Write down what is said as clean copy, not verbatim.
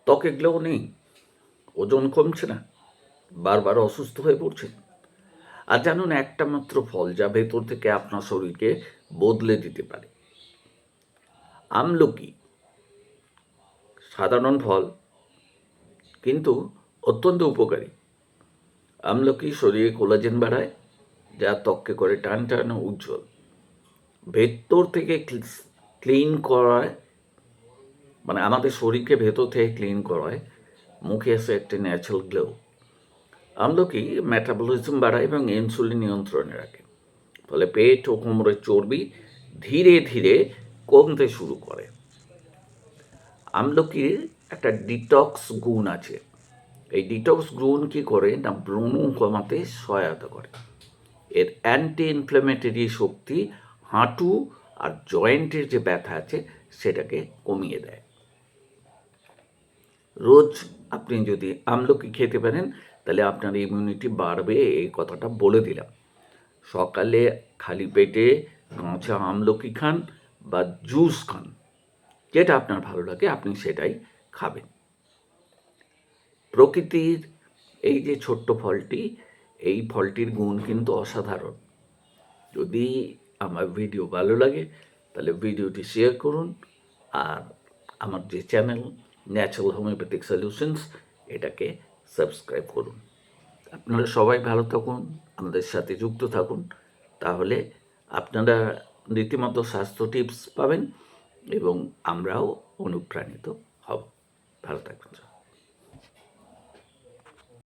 ত্বকে গ্লো নেই, ওজন কমছে না, বারবার অসুস্থ হয়ে পড়ছেন। আর জানুন, একটা মাত্র ফল যা ভেতর থেকে আপনার শরীরকে বদলে দিতে পারে। আমলকি সাধারণ ফল, কিন্তু অত্যন্ত উপকারী। আমলকি শরীরে কোলাজেন বাড়ায়, যা ত্বককে করে টান টান ও উজ্জ্বল। ভেতর থেকে ক্লিন করায়, মানে আমাদের শরীরকে ভেতর থেকে ক্লিন করায়, মুখে আসে একটি ন্যাচারাল গ্লো। আমলকি মেটাবলিজম বাড়ায় এবং ইনসুলিন নিয়ন্ত্রণে রাখে, ফলে পেট ও কোমরের চর্বি ধীরে ধীরে কমতে শুরু করে। আমলকির একটা ডিটক্স গুণ আছে। এই ডিটক্স গুণ কি করে না, ব্রণ কমাতে সহায়তা করে। এর অ্যান্টি ইনফ্ল্যামেটরি শক্তি হাঁটু আর জয়েন্টের যে ব্যথা আছে সেটাকে কমিয়ে দেয়। রোজ আপনি যদি আমলকি খেতে পারেন, তাহলে আপনার ইমিউনিটি বাড়বে, এই কথাটা বলে দিলাম। সকালে খালি পেটে কাঁচা আমলকি খান বা জুস খান, যেটা আপনার ভালো লাগে আপনি সেটাই খাবেন। প্রকৃতির এই যে ছোট্ট ফলটি, এই ফলটির গুণ কিন্তু অসাধারণ। যদি আমার ভিডিও ভালো লাগে তাহলে ভিডিওটি শেয়ার করুন, আর আমার যে চ্যানেল ন্যাচারাল হোমিওপ্যাথিক সলিউশনস, এটাকে সাবস্ক্রাইব করুন। আপনারা সবাই ভালো থাকুন, আমাদের সাথে যুক্ত থাকুন, তাহলে আপনারা রীতিমতো স্বাস্থ্য টিপস পাবেন এবং আমরাও অনুপ্রাণিত হব। ভালো থাকবেন।